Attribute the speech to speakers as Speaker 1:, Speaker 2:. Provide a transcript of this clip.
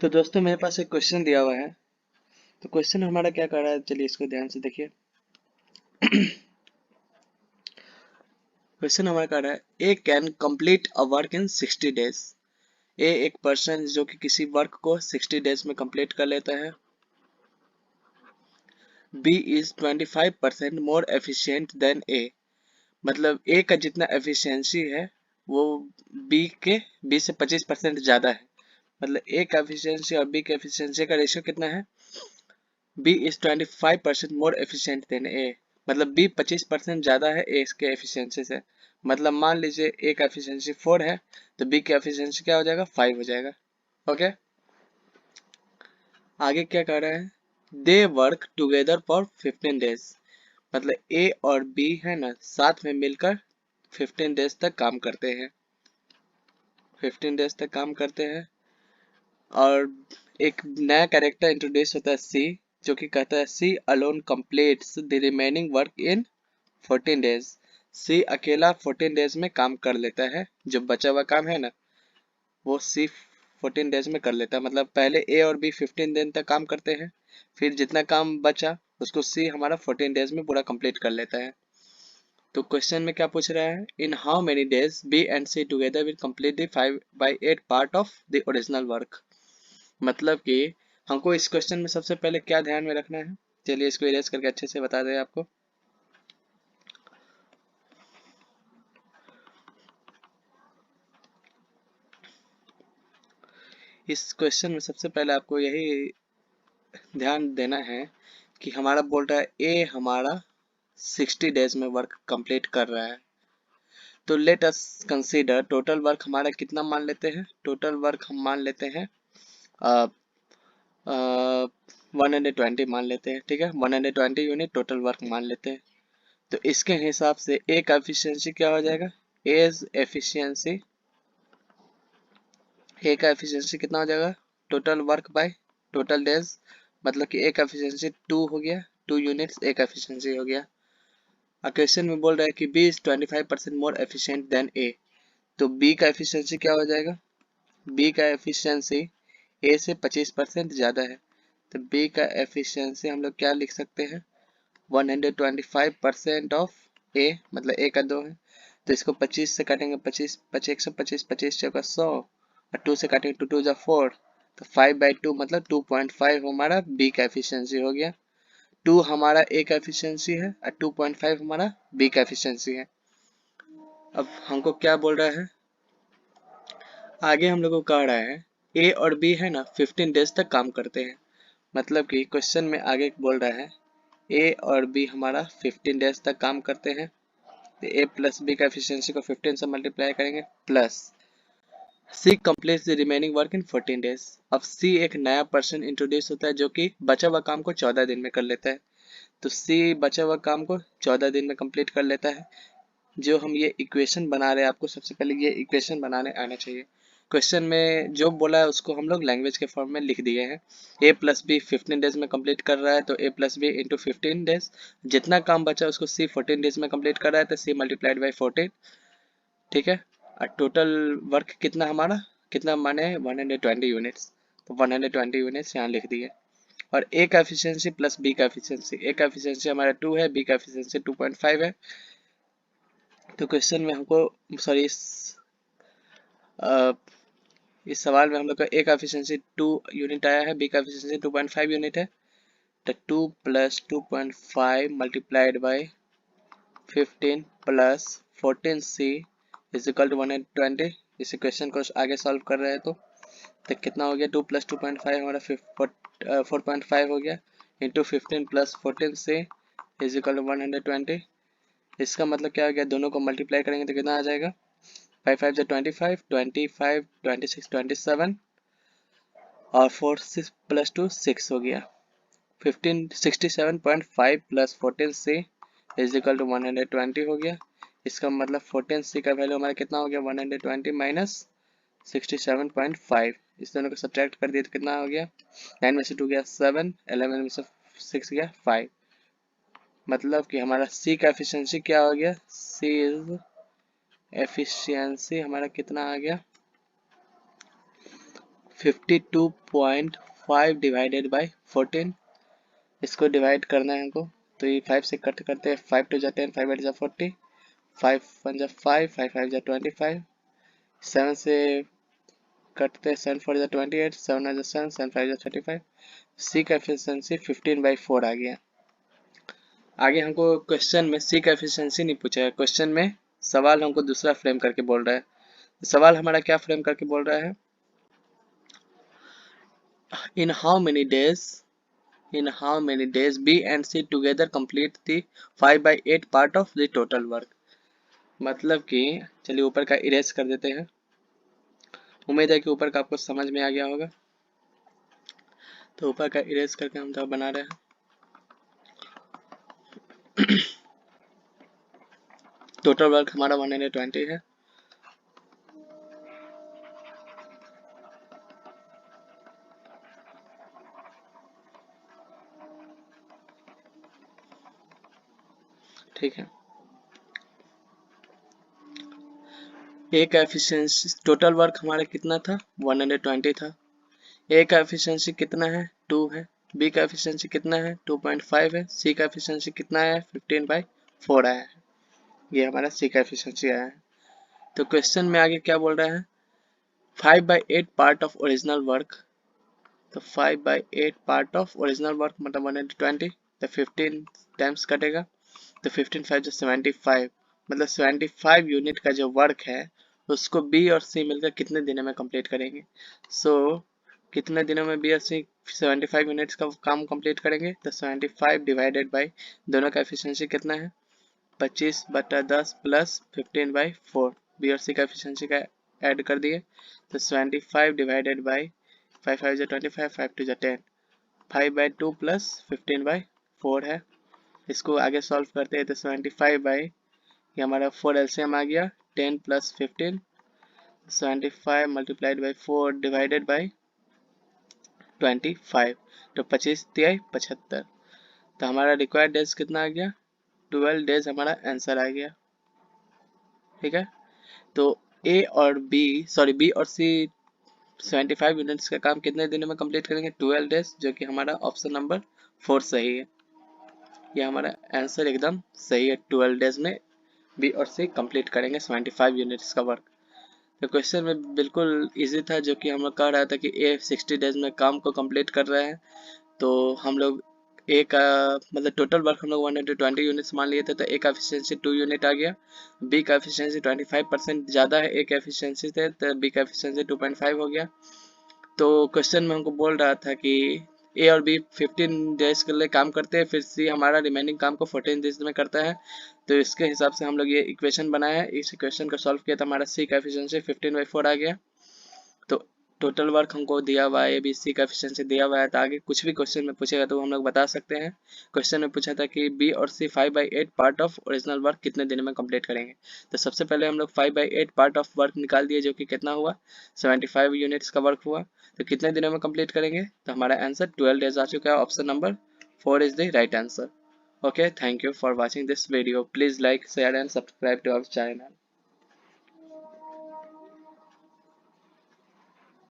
Speaker 1: तो दोस्तों मेरे पास एक क्वेश्चन दिया हुआ है। तो क्वेश्चन हमारा क्या कर रहा है, चलिए इसको ध्यान से देखिए। क्वेश्चन हमारा कर रहा है A can complete a work in 60 days. A एक पर्सन जो कि किसी वर्क को 60 डेज में कंप्लीट कर लेता है। B is 25% more efficient than A. मतलब ए का जितना एफिशिएंसी है वो बी से 25% ज्यादा है। मतलब ए का एफिशिएंसी और बी के एफिशिएंसी का रेशियो कितना है? B is 25% more efficient than A. मतलब बी 25% ज्यादा है ए के एफिशिएंसी से। मतलब मान लीजिए ए का एफिशिएंसी 4 है तो बी का एफिशिएंसी क्या हो जाएगा, 5 हो जाएगा। ओके, आगे क्या कर रहा है, they work together for 15 days. मतलब ए और बी है ना, साथ में मिलकर 15 डेज तक काम करते हैं। 15 डेज तक काम करते हैं और एक नया कैरेक्टर इंट्रोड्यूस होता है सी, जो कि कहता है C alone completes the remaining work in 14 days. C अकेला 14 डेज में काम कर लेता है। जो बचा हुआ काम है ना वो सी 14 डेज में कर लेता है। मतलब पहले ए और बी 15 दिन तक काम करते हैं, फिर जितना काम बचा उसको सी हमारा 14 डेज में पूरा कंप्लीट कर लेता है। तो क्वेश्चन में क्या पूछ रहा है, in how many days B and C together will complete the 5/8 part of the original work. मतलब कि हमको इस क्वेश्चन में सबसे पहले क्या ध्यान में रखना है, चलिए इसको इरेज करके अच्छे से बता दें आपको। इस क्वेश्चन में सबसे पहले आपको यही ध्यान देना है कि हमारा बोल रहा है ए हमारा 60 डेज में वर्क कंप्लीट कर रहा है। तो let us consider total work हमारा कितना मान लेते हैं, टोटल वर्क हम मान लेते हैं 120 मान लेते हैं। ठीक है, 120 यूनिट टोटल वर्क मान लेते हैं। तो इसके हिसाब से ए का एफिशिएंसी क्या हो जाएगा, एज एफिशिएंसी, ए का एफिशिएंसी कितना हो जाएगा, total work by total days. मतलब कि ए का एफिशिएंसी 2 हो गया, 2 यूनिट्स ए का एफिशिएंसी हो गया। क्वेश्चन में बोल रहा है कि B is 25% more efficient than A. तो बी का एफिशिएंसी क्या हो जाएगा, बी का एफिशिएंसी ए से 25% ज्यादा है। तो बी का एफिशिएंसी हम लोग क्या लिख सकते हैं, 125% ऑफ ए, मतलब ए का 2 है। तो इसको 25 से काटेंगे, 25 25 125, 25 चौका 100 और 2 से काटेंगे, 2 2 जा 4। तो 5/2 मतलब 2.5 हमारा बी का एफिशिएंसी हो गया। 2 हमारा ए का एफिशिएंसी है और 2.5 हमारा बी का एफिशिएंसी है। अब हमको क्या बोल रहा है, आगे हम लोग को कह रहा है ए और बी है ना 15 डेज तक काम करते हैं। मतलब कि क्वेश्चन में आगे बोल रहा है ए और बी हमारा 15 डेज तक काम करते हैं। तो ए प्लस बी का एफिशिएंसी को 15 से मल्टीप्लाई करेंगे, plus C completes the remaining work in 14 days. अब सी एक नया पर्सन इंट्रोड्यूस होता है जो कि बचा हुआ काम को 14 दिन में कर लेता है। तो सी बचा हुआ काम को 14 दिन में कंप्लीट कर लेता है। जो हम ये इक्वेशन बना रहे हैं, आपको सबसे पहले ये इक्वेशन बनाने आना चाहिए। क्वेश्चन में जो बोला है उसको हम लोग लैंग्वेज के फॉर्म में लिख दिए हैं। ए प्लस बी 15 डेज में कंप्लीट कर रहा है तो A plus B into 15 days. जितना काम बचा उसको सी 14 डेज में कंप्लीट कर रहा है तो सी मल्टीप्लाइड बाई 14। ठीक है, और टोटल वर्क कितना हमारा, कितना माने 120 यूनिट्स। तो 120 यूनिट्स यहाँ लिख दिए। और ए का एफिशिएंसी प्लस बी का एफिशिएंसी, ए का एफिशिएंसी हमारा 2 है, बी का एफिशिएंसी 2.5 है। तो क्वेश्चन में हमको सॉरी इस सवाल में हम लोग का ए का एफिशिएंसी 2 यूनिट आया है, बी का एफिशिएंसी 2.5 यूनिट है। तो 2 plus 2.5 multiplied by 15 plus 14c is equal to 120। इस इक्वेशन को आगे सॉल्व कर रहे हैं तो कितना हो गया, 2 प्लस 2.5 हमारा 4.5 हो गया, into 15 plus 14c is equal to 120। इसका मतलब क्या हो गया, दोनों को मल्टीप्लाई करेंगे तो कितना आ जाएगा, 5 5 25 25 26 27 और 4 6 प्लस 2 6 हो गया। 15 67.5 plus 14c is equal to 120 हो गया। इसका मतलब 14c का वैल्यू हमारा कितना हो गया, 120 माइनस 67.5। इस दोनों को सब्ट्रैक्ट कर दिए तो कितना हो गया, 9 में से 2 गया 7, 11 में से 6 गया 5। मतलब कि हमारा c का एफिशिएंसी क्या हो गया, c इज एफिशिएंसी हमारा कितना आ गया, 52.5 डिवाइडेड बाई 14, इसको डिवाइड करना है हमको। तो ये 5 से कट करते हैं, 5 2 जा 10, 5 8 जा 40, 5 1 जा 5, 5 5 जा 25, 7 से कटते हैं, 7 4 जा 28, 7 जा 7, 7 5 जा 35। सी का एफिशिएंसी 15/4 आ गया। आगे हमको क्वेश्चन में सी का एफिशिएंसी नहीं पूछा है, क्वेश्चन में सवाल हमको दूसरा फ्रेम करके बोल रहा है। सवाल हमारा क्या फ्रेम करके बोल रहा है, in how many days B and C together complete the 5/8 part of the total work. मतलब कि चलिए ऊपर का इरेज कर देते हैं। उम्मीद है कि ऊपर का आपको समझ में आ गया होगा। तो ऊपर का इरेज करके हम तो बना रहे हैं। टोटल वर्क हमारा 120 है। ठीक है, ए का एफिशिएंसी टोटल वर्क हमारा कितना था, 120 था। ए का एफिशिएंसी कितना है, 2 है। बी का एफिशिएंसी कितना है, 2.5 है। सी का एफिशिएंसी कितना है, 15/4 आया है। ये हमारा सी का एफिशिएंसी आया है। तो क्वेश्चन में आगे क्या बोल रहा है, 5/8 पार्ट ऑफ ओरिजिनल वर्क। तो 5/8 पार्ट ऑफ ओरिजिनल वर्क मतलब 120, तो 15 टाइम्स कटेगा, तो 15 5 जो 75, मतलब 75 यूनिट का जो वर्क है उसको बी और सी मिलकर कितने दिनों में कंप्लीट करेंगे। कितने दिनों में बी और सी 75 यूनिट्स का काम कंप्लीट करेंगे। तो 75 डिवाइडेड बाई दोनों का एफिशिएंसी कितना है, 25/10 प्लस 15/4। बी और सी का एफिशिएंसी का ऐड कर दिए, तो 75 डिवाइडेड बाई 5 5 जो 25, 5 2 जो 10, 5/2 प्लस 15/4 है। इसको आगे सॉल्व करते हैं तो 75 बाई, ये हमारा 4 एलसीएम आ गया, 10 plus 15, 75 multiplied by 4 divided by 25, तो 25 तिहाई 75। तो हमारा रिक्वायर्ड डेज कितना आ गया, 12 डेज हमारा आंसर आ गया। ठीक है, तो बी और सी 75 यूनिट्स का काम कितने दिनों में कंप्लीट करेंगे, 12 डेज, जो कि हमारा ऑप्शन नंबर 4 सही है। ये हमारा आंसर एकदम सही है, 12 डेज में बी और सी कंप्लीट करेंगे 75 यूनिट्स का वर्क। तो क्वेश्चन में बिल्कुल इजी था, जो कि हम लोग कह रहा था कि ए 60 डेज में काम को कंप्लीट कर रहे हैं। तो हम लोग ए का मतलब टोटल वर्क हम लोग 120 यूनिट्स मान लिए थे, तो ए का एफिशिएंसी 2 यूनिट आ गया। बी का एफिशिएंसी 25% ज़्यादा है ए का एफिशिएंसी से, तो बी का एफिशिएंसी 2.5 हो गया। तो क्वेश्चन में हमको बोल रहा था कि ए और बी 15 डेज के लिए काम करते हैं, फिर सी हमारा रिमेनिंग काम को 14 डेज में करता है। तो इसके हिसाब से हम लोग ये इक्वेशन बनाया है, इस इक्वेशन को सॉल्व किया तो हमारा सी का एफिशिएंसी 15/4 आ गया। तो टोटल वर्क हमको दिया हुआ है, ए बी सी का एफिशिएंसी दिया हुआ है। तो आगे कुछ भी क्वेश्चन में पूछेगा तो हम लोग बता सकते हैं। क्वेश्चन में पूछा था कि बी और सी 5/8 पार्ट ऑफ ओरिजिनल वर्क कितने दिन में कंप्लीट करेंगे। तो सबसे पहले हम लोग 5/8 पार्ट ऑफ वर्क निकाल दिए, जो कि कितना हुआ, 75 यूनिट्स का वर्क हुआ। तो कितने दिनों में कंप्लीट करेंगे, तो हमारा आंसर 12 डेज आ चुका है। Option number 4 is the right answer. Okay, thank you for watching this video. Please like, share and subscribe to our channel.